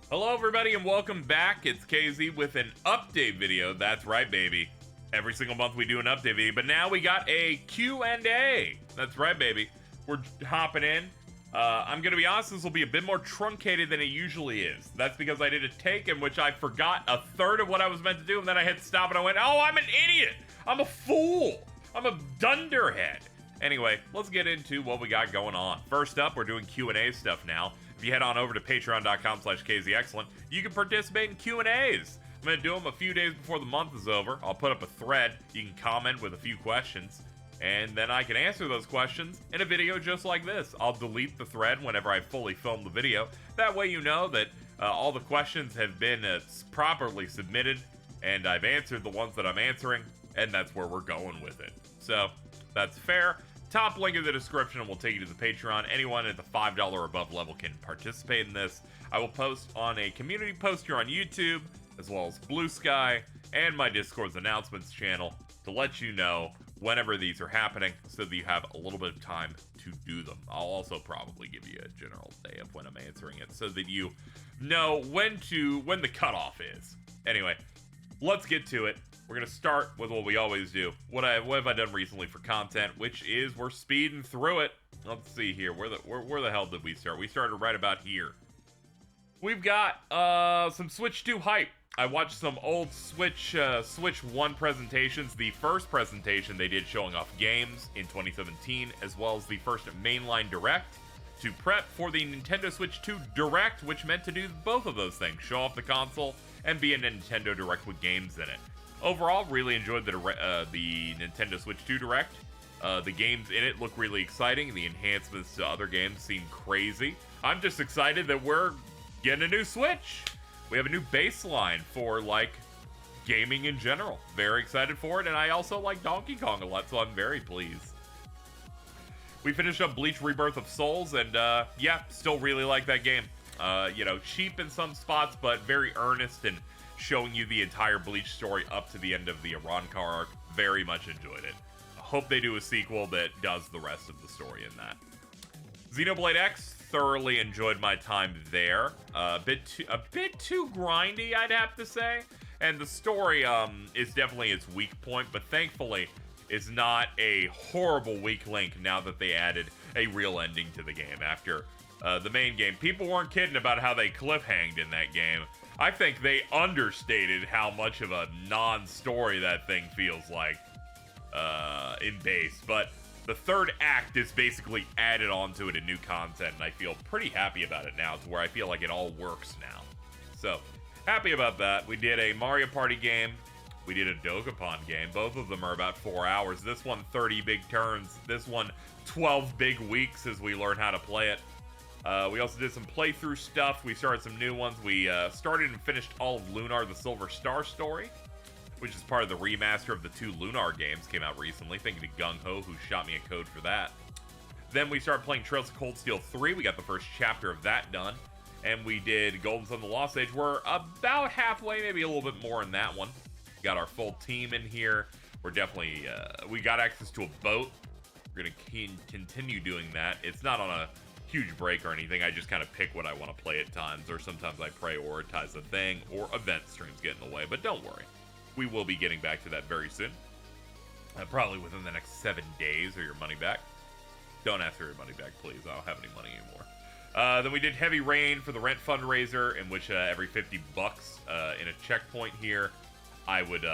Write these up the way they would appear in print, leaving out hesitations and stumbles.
Hello everybody and welcome back. It's KZ with an update video. That's right, baby. Every single month we do an update video, but now we got a Q&A. That's right, baby. We're hopping in. I'm gonna be honest, this will be a bit more truncated than it usually is. That's because I did a take in which I forgot a third of what I was meant to do, and then I hit stop and I went, oh, I'm an idiot. I'm a fool. I'm a dunderhead. Anyway, let's get into what we got going on. First up, we're doing Q&A stuff now. If you head on over to patreon.com/KZXcellent, you can participate in Q&As. I'm going to do them a few days before the month is over. I'll put up a thread. You can comment with a few questions, and then I can answer those questions in a video just like this. I'll delete the thread whenever I fully film the video. That way you know that all the questions have been properly submitted, and I've answered the ones that I'm answering, and that's where we're going with it. So, that's fair. Top link in the description will take you to the Patreon. Anyone at the $5 or above level can participate in this. I will post on a community post here on YouTube, as well as Blue Sky, and my Discord's announcements channel to let you know whenever these are happening, so that you have a little bit of time to do them. I'll also probably give you a general day of when I'm answering it, so that you know when the cutoff is. Anyway, let's get to it. We're going to start with what we always do. What have I done recently for content, which is we're speeding through it. Let's see here. Where the hell did we start? We started right about here. We've got some Switch 2 hype. I watched some old Switch 1 presentations. The first presentation they did showing off games in 2017, as well as the first mainline Direct to prep for the Nintendo Switch 2 Direct, which meant to do both of those things, show off the console and be a Nintendo Direct with games in it. Overall, really enjoyed the Nintendo Switch 2 Direct. The games in it look really exciting. The enhancements to other games seem crazy. I'm just excited that we're getting a new Switch. We have a new baseline for, like, gaming in general. Very excited for it, and I also like Donkey Kong a lot, so I'm very pleased. We finished up Bleach Rebirth of Souls, and, yeah, still really like that game. You know, cheap in some spots, but very earnest and showing you the entire Bleach story up to the end of the Arrancar arc. Very much enjoyed it. I hope they do a sequel that does the rest of the story in that. Xenoblade X, thoroughly enjoyed my time there. A bit too grindy, I'd have to say. And the story is definitely its weak point, but thankfully is not a horrible weak link now that they added a real ending to the game after the main game. People weren't kidding about how they cliffhanged in that game. I think they understated how much of a non-story that thing feels like in base. But the third act is basically added onto it in new content, and I feel pretty happy about it now, to where I feel like it all works now. So, happy about that. We did a Mario Party game. We did a Dokapon game. Both of them are about 4 hours. This one, 30 big turns. This one, 12 big weeks as we learn how to play it. We also did some playthrough stuff. We started some new ones. We started and finished all of Lunar the Silver Star story, which is part of the remaster of the 2 Lunar games, came out recently. Thank you to Gung Ho, who shot me a code for that. Then we started playing Trails of Cold Steel 3. We got the first chapter of that done. And we did Golden Sun the Lost Age. We're about halfway, maybe a little bit more in that one. Got our full team in here. We're definitely, we got access to a boat. We're going to continue doing that. It's not on a huge break or anything. I just kind of pick what I want to play at times, or sometimes I prioritize a thing, or event streams get in the way. But don't worry, we will be getting back to that very soon, probably within the next 7 days, or your money back. Don't ask for your money back, please. I don't have any money anymore. Then we did Heavy Rain for the Rent fundraiser, in which every 50 bucks in a checkpoint here, I would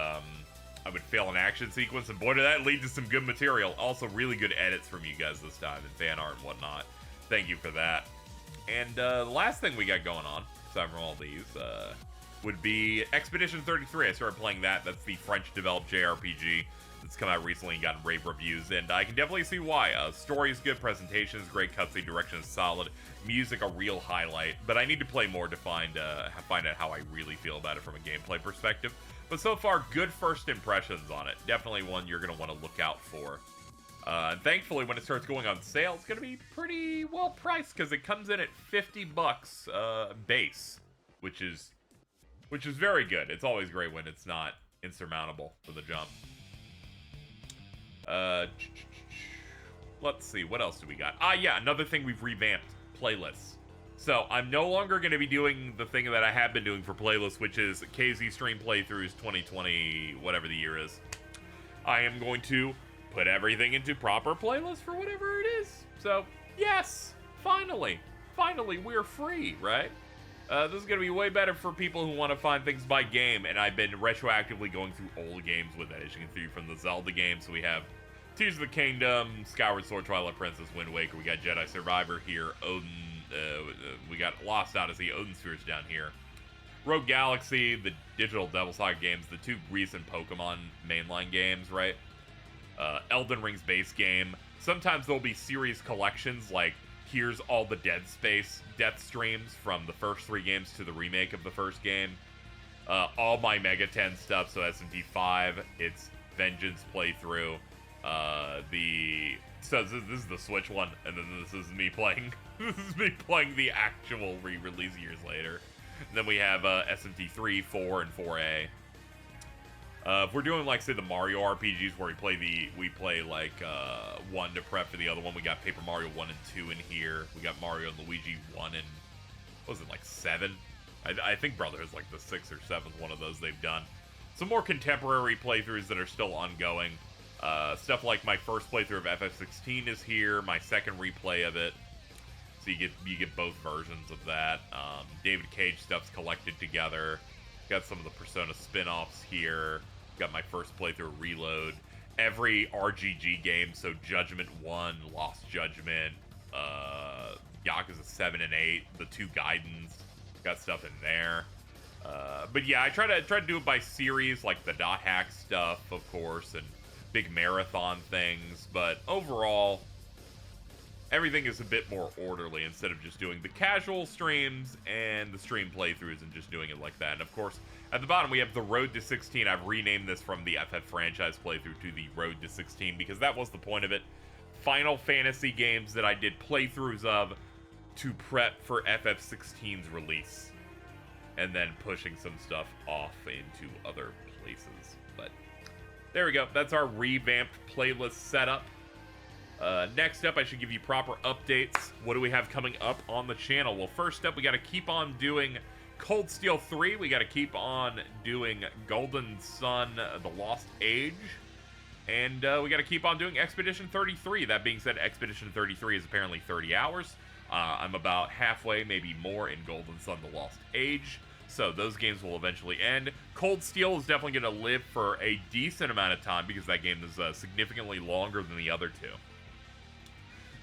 fail an action sequence, and boy, did that lead to some good material. Also, really good edits from you guys this time, and fan art and whatnot. Thank you for that. And the last thing we got going on, aside from all these, would be Expedition 33. I started playing that. That's the French-developed JRPG that's come out recently and gotten rave reviews, and I can definitely see why. Story is good, presentation is great, cutscene direction is solid, music a real highlight, but I need to play more to find out how I really feel about it from a gameplay perspective. But so far, good first impressions on it. Definitely one you're going to want to look out for. And thankfully, when it starts going on sale, it's going to be pretty well priced, because it comes in at 50 bucks base, which is very good. It's always great when it's not insurmountable for the jump. Let's see, what else do we got? Ah, yeah, another thing we've revamped, playlists. So I'm no longer going to be doing the thing that I have been doing for playlists, which is KZ stream playthroughs 2020, whatever the year is. I am going to put everything into proper playlists for whatever it is. So, yes, finally, we're free, right? This is going to be way better for people who want to find things by game, and I've been retroactively going through old games with it, as you can see from the Zelda games. So we have Tears of the Kingdom, Skyward Sword, Twilight Princess, Wind Waker, we got Jedi Survivor here, Odin, we got Lost Odyssey, Odin Spheres down here, Rogue Galaxy, the Digital Devil Saga games, the 2 recent Pokemon mainline games, right? Elden Ring's base game. Sometimes there'll be series collections, like here's all the Dead Space death streams from the first 3 games to the remake of the first game. All my Mega 10 stuff, so SMT5, it's Vengeance playthrough. So this is the Switch one, and then this is me playing. This is me playing the actual re-release years later. And then we have SMT3, 4, and 4A. If we're doing, like, say, the Mario RPGs where we play like one to prep for the other one, we got Paper Mario 1 and 2 in here. We got Mario and Luigi 1 and, what was it, like 7? I think Brotherhood's like the 6th or 7th one of those they've done. Some more contemporary playthroughs that are still ongoing. Stuff like my first playthrough of FF16 is here, my second replay of it. So you get both versions of that. David Cage stuff's collected together. Got some of the Persona spin-offs here. Got my first playthrough of Reload. Every RGG game, so Judgment 1, Lost Judgment, Yakuza 7 and 8, the 2 Gaidens. Got stuff in there. But yeah, I try to do it by series, like the Dot Hack stuff, of course, and big marathon things. But overall, everything is a bit more orderly instead of just doing the casual streams and the stream playthroughs and just doing it like that. And of course, at the bottom we have the Road to 16. I've renamed this from the FF franchise playthrough to the Road to 16 because that was the point of it. Final Fantasy games that I did playthroughs of to prep for FF16's release. And then pushing some stuff off into other places. But there we go. That's our revamped playlist setup. Next up, I should give you proper updates. What do we have coming up on the channel? Well, first up, we got to keep on doing Cold Steel 3. We got to keep on doing Golden Sun, The Lost Age. And we got to keep on doing Expedition 33. That being said, Expedition 33 is apparently 30 hours. I'm about halfway, maybe more, in Golden Sun, The Lost Age. So those games will eventually end. Cold Steel is definitely going to live for a decent amount of time because that game is significantly longer than the other two.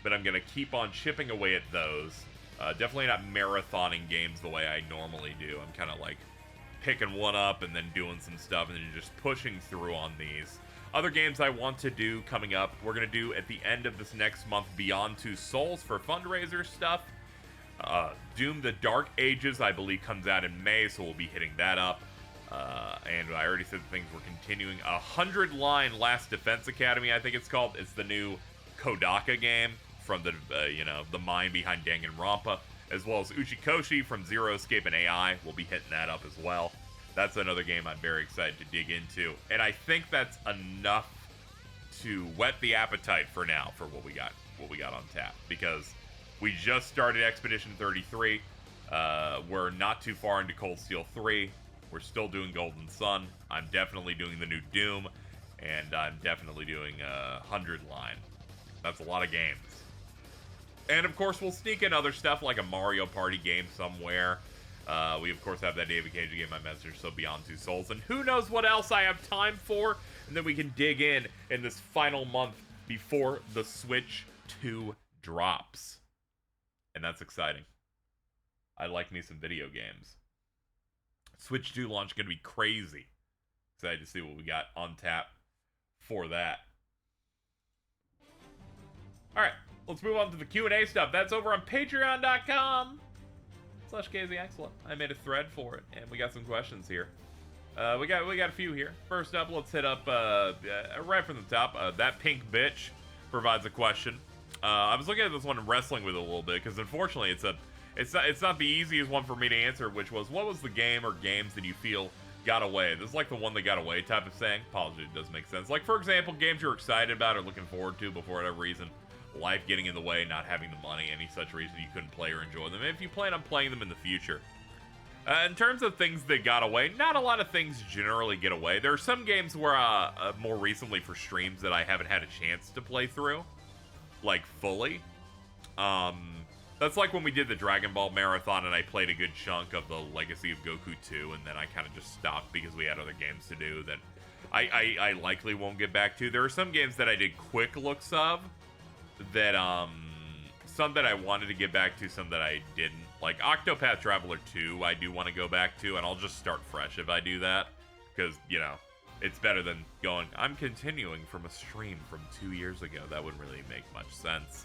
But I'm going to keep on chipping away at those. Definitely not marathoning games the way I normally do. I'm kind of like picking one up and then doing some stuff and then just pushing through on these. Other games I want to do coming up, we're going to do at the end of this next month Beyond Two Souls for fundraiser stuff. Doom the Dark Ages, I believe, comes out in May, so we'll be hitting that up. And I already said things we're continuing. 100 Line Last Defense Academy, I think it's called. It's the new Kodaka game from the, the mind behind Danganronpa, as well as Uchikoshi from Zero Escape and AI. We'll be hitting that up as well. That's another game I'm very excited to dig into. And I think that's enough to whet the appetite for now for what we got on tap. Because we just started Expedition 33. We're not too far into Cold Steel 3. We're still doing Golden Sun. I'm definitely doing the new Doom. And I'm definitely doing 100 Line. That's a lot of games. And of course, we'll sneak in other stuff like a Mario Party game somewhere. We of course have that David Cage game I mentioned, so Beyond Two Souls. And who knows what else I have time for. And then we can dig in this final month before the Switch 2 drops. And that's exciting. I like me some video games. Switch 2 launch going to be crazy. Excited to see what we got on tap for that. Alright, let's move on to the Q&A stuff. That's over on patreon.com/KZXcellent. I made a thread for it, and we got some questions here. We got a few here. First up, let's hit up right from the top. That Pink Bitch provides a question. I was looking at this one and wrestling with it a little bit because unfortunately it's not the easiest one for me to answer, which was what was the game or games that you feel got away? This is like the one that got away type of saying. Apologies, it does make sense. Like, for example, games you're excited about or looking forward to, but for whatever reason life getting in the way, not having the money, any such reason you couldn't play or enjoy them, if you plan on playing them in the future. In terms of things that got away, not a lot of things generally get away. There are some games where, more recently for streams that I haven't had a chance to play through, like, fully. That's like when we did the Dragon Ball Marathon and I played a good chunk of the Legacy of Goku 2, and then I kind of just stopped because we had other games to do that I likely won't get back to. There are some games that I did quick looks of that, some that I wanted to get back to, some that I didn't. Like Octopath Traveler 2, I do want to go back to, and I'll just start fresh if I do that. Because, you know, it's better than going, I'm continuing from a stream from 2 years ago. That wouldn't really make much sense.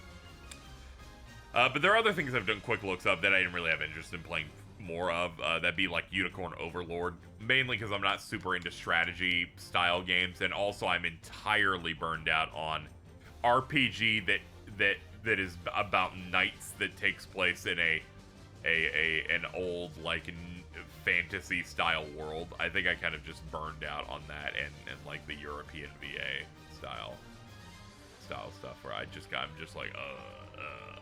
But there are other things I've done quick looks of that I didn't really have interest in playing more of. That'd be like Unicorn Overlord. Mainly because I'm not super into strategy style games, and also I'm entirely burned out on RPG that is about knights that takes place in an old like fantasy style world. I think I kind of just burned out on that and like the European VA style stuff where I'm just like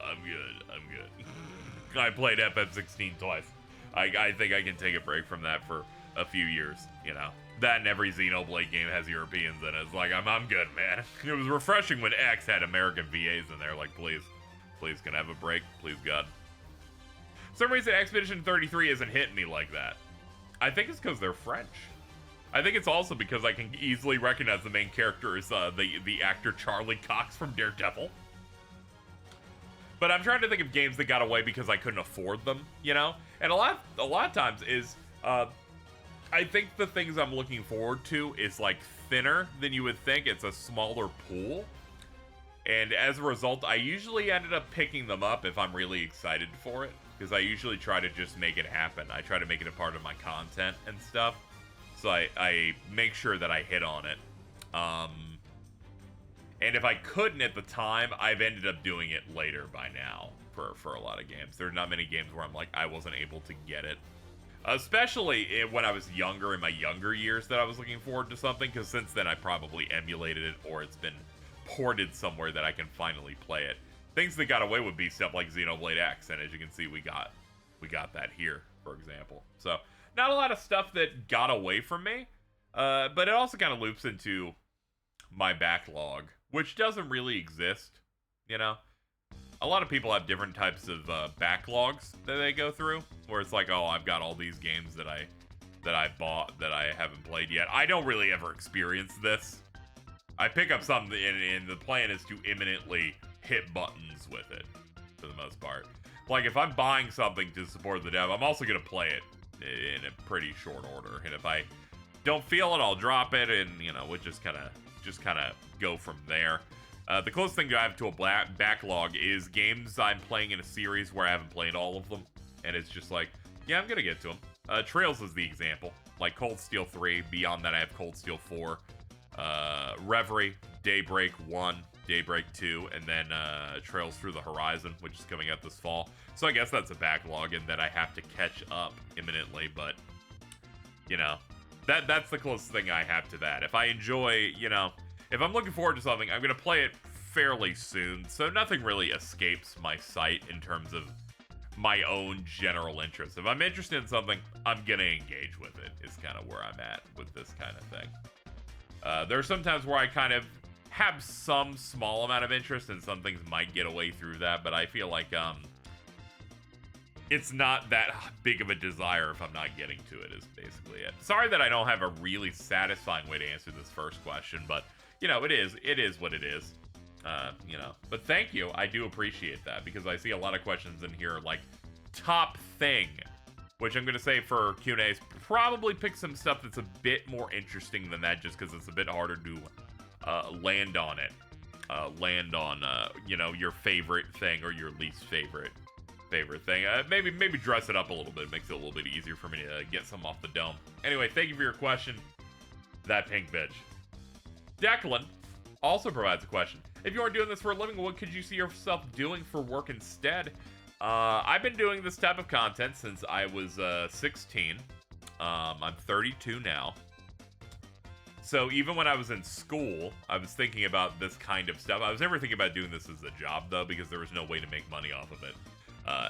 I'm good. I played FF16 twice. I think I can take a break from that for a few years, you know. That and every Xenoblade game has Europeans in it. It's like, I'm good, man. It was refreshing when X had American VAs in there. Like, please, can I have a break? Please, God. For some reason, Expedition 33 isn't hitting me like that. I think it's because they're French. I think it's also because I can easily recognize the main character as the actor Charlie Cox from Daredevil. But I'm trying to think of games that got away because I couldn't afford them, you know? And a lot of times is, I think the things I'm looking forward to is like thinner than you would think. It's a smaller pool. And as a result, I usually ended up picking them up if I'm really excited for it. Because I usually try to just make it happen. I try to make it a part of my content and stuff. So I make sure that I hit on it. And if I couldn't at the time, I've ended up doing it later by now for a lot of games. There are not many games where I'm like, I wasn't able to get it. Especially when I was younger, in my younger years, that I was looking forward to something, because since then I probably emulated it, or it's been ported somewhere that I can finally play it. Things that got away would be stuff like Xenoblade X, and as you can see, we got that here, for example. So, not a lot of stuff that got away from me, but it also kind of loops into my backlog, which doesn't really exist, you know? A lot of people have different types of backlogs that they go through, where it's like, oh, I've got all these games that I bought that I haven't played yet. I don't really ever experience this. I pick up something, and the plan is to imminently hit buttons with it, for the most part. Like, if I'm buying something to support the dev, I'm also going to play it in a pretty short order. And if I don't feel it, I'll drop it, and, you know, we'll just kind of go from there. The closest thing I have to a backlog is games I'm playing in a series where I haven't played all of them. And it's just like, yeah, I'm going to get to them. Trails is the example. Like Cold Steel 3. Beyond that, I have Cold Steel 4. Reverie, Daybreak 1, Daybreak 2, and then Trails Through the Horizon, which is coming out this fall. So I guess that's a backlog and that I have to catch up imminently. But, you know, that's the closest thing I have to that. If I enjoy, you know, if I'm looking forward to something, I'm going to play it fairly soon. So nothing really escapes my sight in terms of my own general interest. If I'm interested in something, I'm going to engage with it, is kind of where I'm at with this kind of thing. There are some times where I kind of have some small amount of interest, and some things might get away through that, but I feel like it's not that big of a desire if I'm not getting to it, is basically it. Sorry that I don't have a really satisfying way to answer this first question, but, you know, it is what it is. You know, but thank you. I do appreciate that, because I see a lot of questions in here like top thing, which I'm going to say for Q&A's probably pick some stuff that's a bit more interesting than that, just because it's a bit harder to land on it. You know, your favorite thing or your least favorite thing. Maybe dress it up a little bit. It makes it a little bit easier for me to get some off the dome. Anyway, thank you for your question. That pink bitch. Declan also provides a question. If you aren't doing this for a living, what could you see yourself doing for work instead? I've been doing this type of content since I was 16. I'm 32 now. So even when I was in school, I was thinking about this kind of stuff. I was never thinking about doing this as a job, though, because there was no way to make money off of it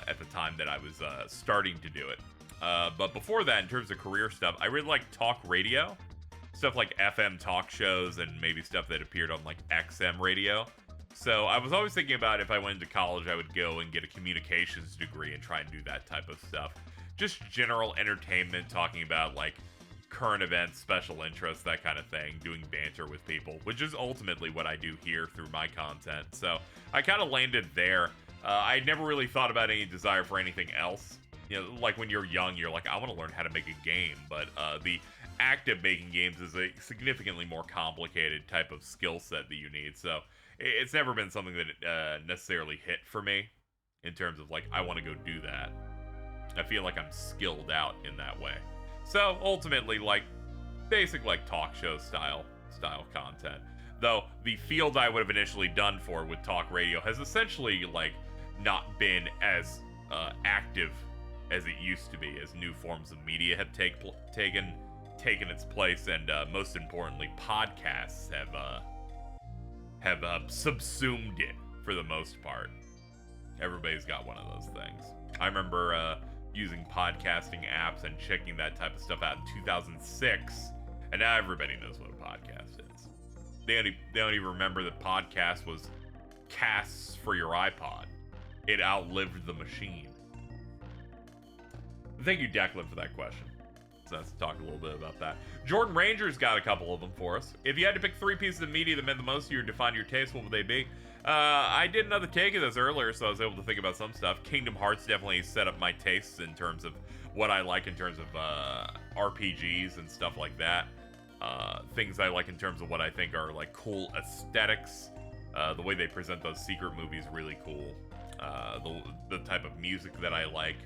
at the time that I was starting to do it. But before that, in terms of career stuff, I really like talk radio. Stuff like FM talk shows and maybe stuff that appeared on, like, XM radio. So I was always thinking about if I went to college, I would go and get a communications degree and try and do that type of stuff. Just general entertainment, talking about, like, current events, special interests, that kind of thing, doing banter with people, which is ultimately what I do here through my content. So I kind of landed there. I never really thought about any desire for anything else. You know, like when you're young, you're like, I want to learn how to make a game, but the act of making games is a significantly more complicated type of skill set that you need. So it's never been something that necessarily hit for me in terms of, like, I want to go do that. I feel like I'm skilled out in that way. So ultimately, like, basic, like, talk show style content. Though the field I would have initially done for with talk radio has essentially, like, not been as active as it used to be, as new forms of media have taken its place, and most importantly, podcasts have subsumed it for the most part. Everybody's got one of those things. I remember using podcasting apps and checking that type of stuff out in 2006, and now everybody knows what a podcast is. They don't even remember that podcast was casts for your iPod. It outlived the machine. Thank you, Declan, for that question. So let's talk a little bit about that. Jordan Ranger's got a couple of them for us. If you had to pick 3 pieces of media that meant the most to you or define your taste, what would they be? I did another take of this earlier, so I was able to think about some stuff. Kingdom Hearts definitely set up my tastes in terms of what I like in terms of RPGs and stuff like that. Things I like in terms of what I think are, like, cool aesthetics. The way they present those secret movies, really cool. The type of music that I like.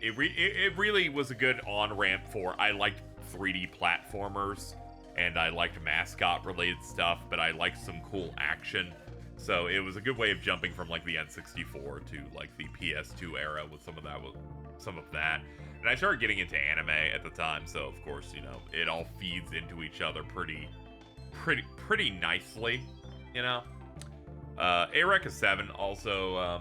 It really was a good on-ramp for, I liked 3D platformers, and I liked mascot-related stuff, but I liked some cool action. So it was a good way of jumping from, like, the N64 to, like, the PS2 era with some of that. And I started getting into anime at the time, so of course, you know, it all feeds into each other pretty nicely, you know. Eureka 7 also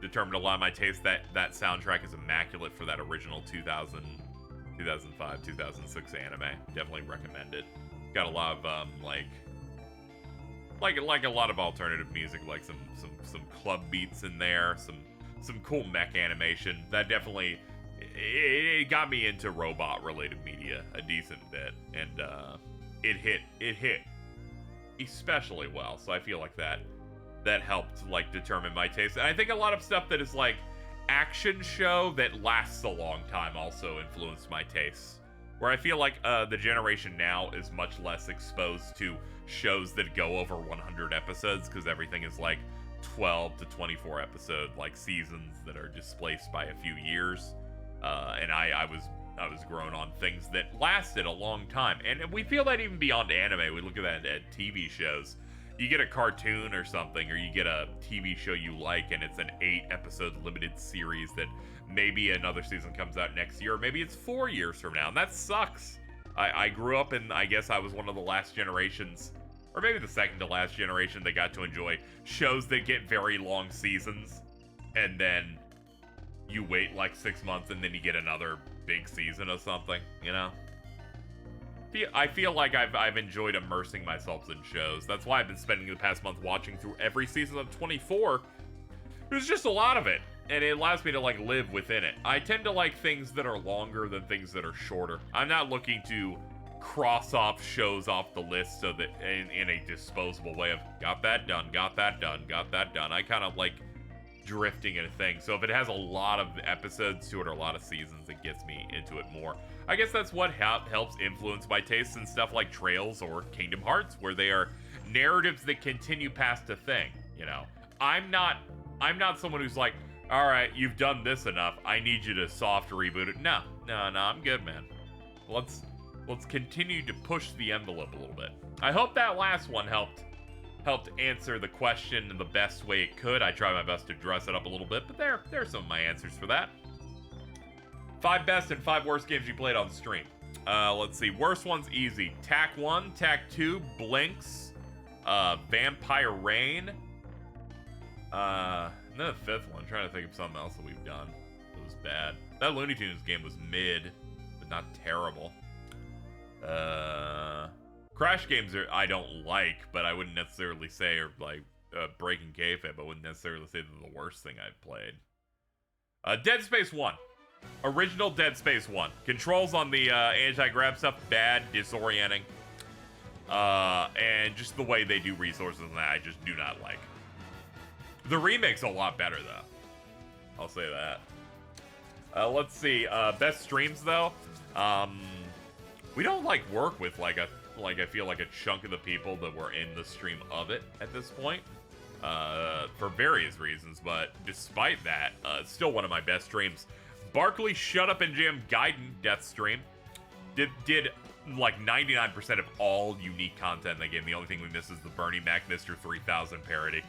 determined a lot of my taste. That soundtrack is immaculate for that original 2005, 2006 anime. Definitely recommend it. Got a lot of like a lot of alternative music, like some club beats in there, some cool mech animation. That definitely it got me into robot related media a decent bit, and it hit especially well. So I feel like that helped, like, determine my taste. And I think a lot of stuff that is, like, action show that lasts a long time also influenced my tastes. Where I feel like the generation now is much less exposed to shows that go over 100 episodes, because everything is, like, 12 to 24 episode, like, seasons that are displaced by a few years. And I was grown on things that lasted a long time. And we feel that even beyond anime. We look at that at TV shows. You get a cartoon or something, or you get a TV show you like, and it's an 8-episode limited series that maybe another season comes out next year, or maybe it's 4 years from now, and that sucks. I grew up in, I guess I was one of the last generations, or maybe the second to last generation, that got to enjoy shows that get very long seasons, and then you wait like 6 months, and then you get another big season of something, you know? I feel like I've enjoyed immersing myself in shows. That's why I've been spending the past month watching through every season of 24. There's just a lot of it, and it allows me to, like, live within it. I tend to like things that are longer than things that are shorter. I'm not looking to cross off shows off the list so that in a disposable way of got that done, got that done, got that done. I kind of like drifting in a thing. So if it has a lot of episodes to it or a lot of seasons, it gets me into it more. I guess that's what helps influence my tastes in stuff like Trails or Kingdom Hearts, where they are narratives that continue past a thing, you know. I'm not someone who's like, all right, you've done this enough, I need you to soft reboot it. No, I'm good, man. Let's continue to push the envelope a little bit. I hope that last one helped answer the question in the best way it could. I try my best to dress it up a little bit, but there are some of my answers for that. 5 best and 5 worst games you played on stream. Let's see. Worst one's easy. Tac 1, Tac 2, Blinks, Vampire Rain. And then the fifth one. I'm trying to think of something else that we've done. It was bad. That Looney Tunes game was mid, but not terrible. Crash games I don't like, but I wouldn't necessarily say, or like Breaking Kayfabe, I wouldn't necessarily say they're the worst thing I've played. Dead Space 1. Original Dead Space 1. Controls on the anti-grab stuff, bad, disorienting. And just the way they do resources and that, I just do not like. The remake's a lot better, though. I'll say that. Let's see. Best streams, though. We don't, like, work with, like, I feel like a chunk of the people that were in the stream of it at this point. For various reasons, but despite that, it's still one of my best streams. Barkley Shut Up and Jam Gaiden Death Stream did like 99% of all unique content in the game. The only thing we missed is the Bernie Mac Mr. 3000 parody.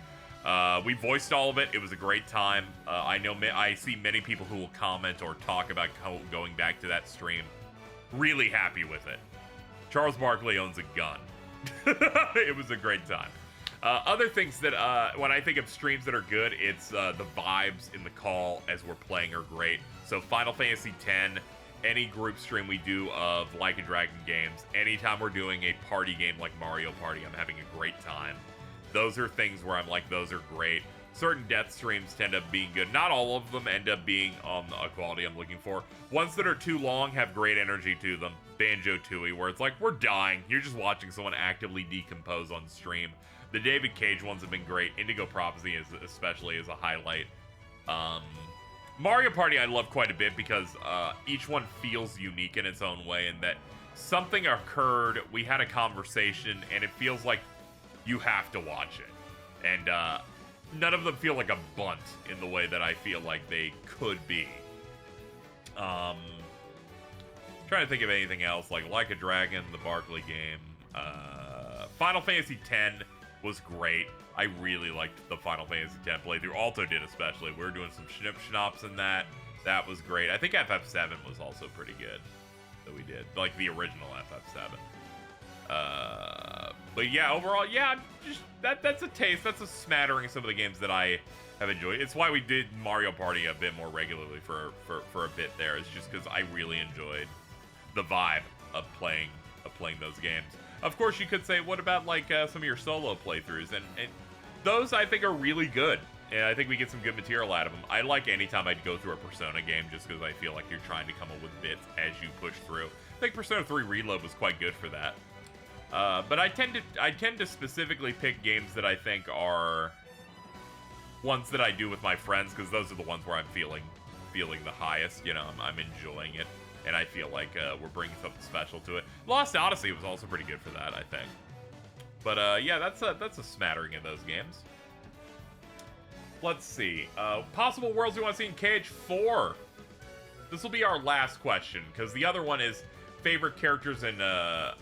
We voiced all of it. It was a great time. I see many people who will comment or talk about going back to that stream. Really happy with it. Charles Barkley owns a gun. It was a great time. Other things that, when I think of streams that are good, it's the vibes in the call as we're playing are great. So Final Fantasy X, any group stream we do of Like a Dragon games, anytime we're doing a party game like Mario Party, I'm having a great time. Those are things where I'm like, those are great. Certain death streams tend up being good. Not all of them end up being on a quality I'm looking for. Ones that are too long have great energy to them. Banjo-Tooie, where it's like, we're dying. You're just watching someone actively decompose on stream. The David Cage ones have been great. Indigo Prophecy especially is a highlight. Mario Party I love quite a bit because each one feels unique in its own way, and that something occurred, we had a conversation, and it feels like you have to watch it. And none of them feel like a bunt in the way that I feel like they could be. Trying to think of anything else, like a Dragon, the Barkley game. Final Fantasy X was great. I really liked the Final Fantasy X playthrough. Alto did especially. We were doing some schnapps in that. That was great. I think FF7 was also pretty good that we did. Like the original FF7. But yeah, overall, yeah, just that's a taste. That's a smattering of some of the games that I have enjoyed. It's why we did Mario Party a bit more regularly for a bit there. It's just because I really enjoyed the vibe of playing those games. Of course, you could say, what about like some of your solo playthroughs? And those I think are really good. And I think we get some good material out of them. I like anytime I'd go through a Persona game just because I feel like you're trying to come up with bits as you push through. I think Persona 3 Reload was quite good for that. But I tend to specifically pick games that I think are ones that I do with my friends, because those are the ones where I'm feeling the highest. You know, I'm enjoying it, and I feel like we're bringing something special to it. Lost Odyssey was also pretty good for that, I think. But yeah, that's a smattering of those games. Let's see. Possible worlds we want to see in KH4. This will be our last question, because the other one is favorite characters in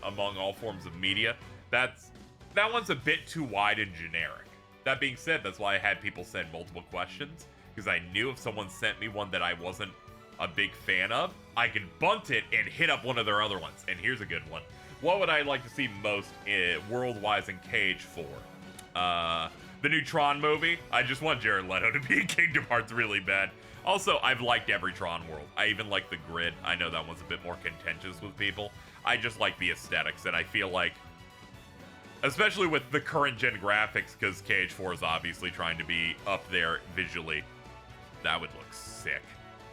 among all forms of media. That one's a bit too wide and generic. That being said, that's why I had people send multiple questions, because I knew if someone sent me one that I wasn't a big fan of, I could bunt it and hit up one of their other ones. And here's a good one. What would I like to see most world-wise in KH4? The new Tron movie. I just want Jared Leto to be in Kingdom Hearts really bad. Also, I've liked every Tron world. I even like the grid. I know that one's a bit more contentious with people. I just like the aesthetics, and I feel like, especially with the current gen graphics, because KH4 is obviously trying to be up there visually, that would look sick.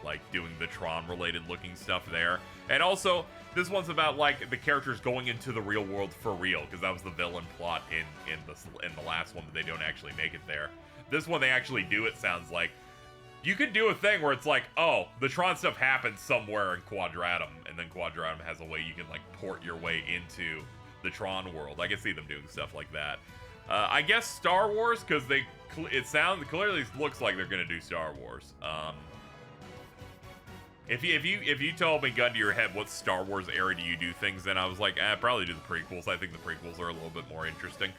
Like, doing the Tron-related looking stuff there. And also, this one's about, like, the characters going into the real world for real, because that was the villain plot in the last one, but they don't actually make it there. This one, they actually do, it sounds like. You could do a thing where it's like, oh, the Tron stuff happens somewhere in Quadratum, and then Quadratum has a way you can, like, port your way into the Tron world. I can see them doing stuff like that. I guess Star Wars, because clearly looks like they're gonna do Star Wars. If you told me, gun to your head, what Star Wars era do you do things in, I was like, probably do the prequels. I think the prequels are a little bit more interesting.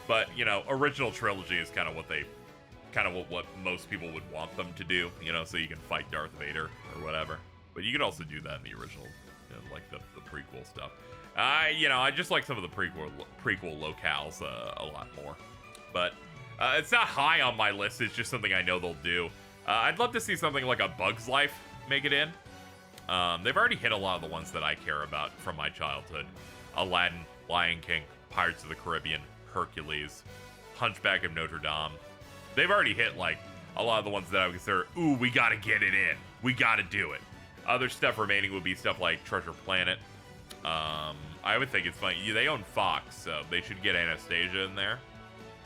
But, you know, original trilogy is kind of what most people would want them to do, you know, so you can fight Darth Vader or whatever. But you could also do that in the original like the prequel stuff. I just like some of the prequel locales a lot more. But it's not high on my list. It's just something I know they'll do. I'd love to see something like A Bug's Life make it in. They've already hit a lot of the ones that I care about from my childhood. Aladdin, Lion King, Pirates of the Caribbean, Hercules, Hunchback of Notre Dame. They've already hit, like, a lot of the ones that I would consider, ooh, we gotta get it in. We gotta do it. Other stuff remaining would be stuff like Treasure Planet. I would think it's funny. They own Fox, so they should get Anastasia in there.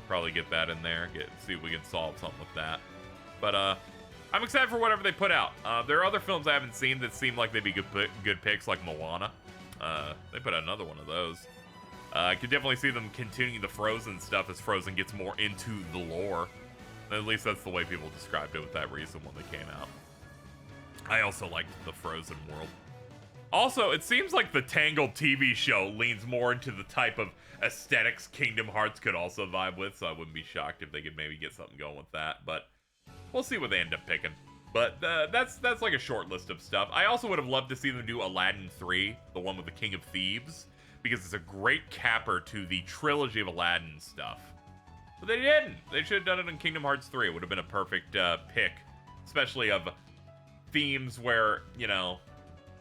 Probably get that in there. See if we can solve something with that. But I'm excited for whatever they put out. There are other films I haven't seen that seem like they'd be good picks, like Moana. They put out another one of those. I could definitely see them continuing the Frozen stuff as Frozen gets more into the lore. At least that's the way people described it with that reason when they came out. I also liked the Frozen world. Also, it seems like the Tangled TV show leans more into the type of aesthetics Kingdom Hearts could also vibe with, so I wouldn't be shocked if they could maybe get something going with that, but we'll see what they end up picking. But that's like a short list of stuff. I also would have loved to see them do Aladdin 3, the one with the King of Thieves, because it's a great capper to the trilogy of Aladdin stuff. But they didn't. They should have done it in Kingdom Hearts 3. It would have been a perfect pick, especially of themes where,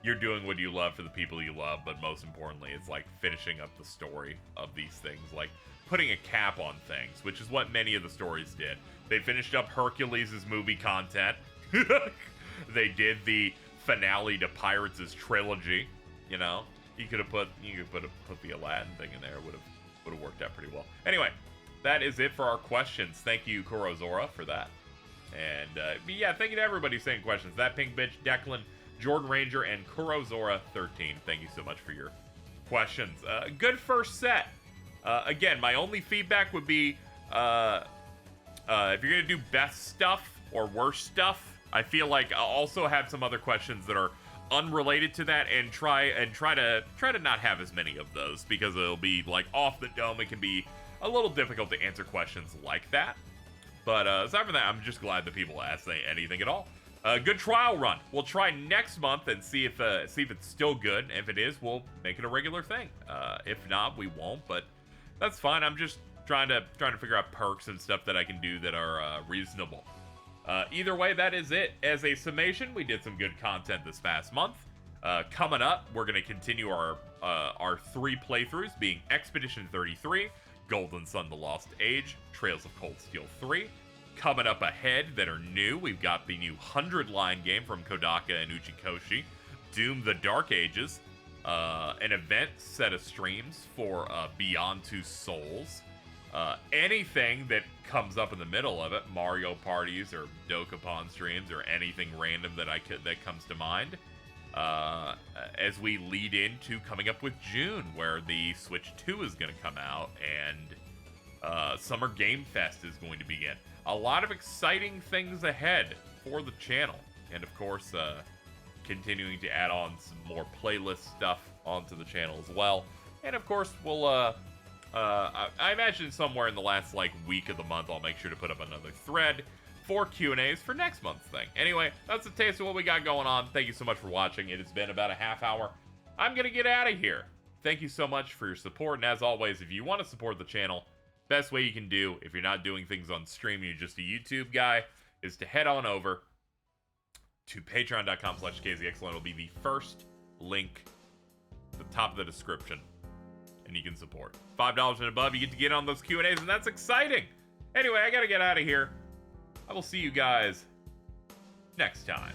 you're doing what you love for the people you love, but most importantly, it's like finishing up the story of these things, like putting a cap on things, which is what many of the stories did. They finished up Hercules' movie content. They did the finale to Pirates' trilogy. You could put the Aladdin thing in there. Would have worked out pretty well. Anyway, that is it for our questions. Thank you, Kurozora, for that. And yeah, thank you to everybody saying questions. That Pink Bitch, Declan, Jordan Ranger, and Kurozora13. Thank you so much for your questions. Good first set. Again, my only feedback would be if you're gonna do best stuff or worst stuff, I feel like I'll also have some other questions that are unrelated to that, and try to not have as many of those, because it'll be like off the dome. It can be a little difficult to answer questions like that. But aside from that, I'm just glad that people ask anything at all. Good trial run. We'll try next month and see if it's still good. If it is, we'll make it a regular thing. If not, we won't. But that's fine. I'm just trying to figure out perks and stuff that I can do that are reasonable. Either way, that is it. As a summation, we did some good content this past month. Coming up, we're going to continue our 3 playthroughs, being Expedition 33, Golden Sun: The Lost Age, Trails of Cold Steel 3. Coming up ahead that are new, we've got the new 100-line game from Kodaka and Uchikoshi, Doom: The Dark Ages, an event set of streams for Beyond Two Souls, anything that comes up in the middle of it, Mario parties or Dokapon streams or anything random that comes to mind, as we lead into coming up with June, where the Switch 2 is going to come out, and Summer Game Fest is going to begin. A lot of exciting things ahead for the channel, and of course, continuing to add on some more playlist stuff onto the channel as well. And of course, we'll I imagine somewhere in the last week of the month, I'll make sure to put up another thread for Q&As for next month's thing. Anyway, that's a taste of what we got going on. Thank you so much for watching. It has been about a half hour. I'm gonna get out of here. Thank you so much for your support, and as always, if you want to support the channel, best way you can do, if you're not doing things on stream, you're just a YouTube guy, is to head on over to patreon.com/KZXcellent. It'll be the first link at the top of the description, and you can support. $5 and above, you get on those Q&As, and that's exciting. Anyway, I gotta get out of here. I will see you guys next time.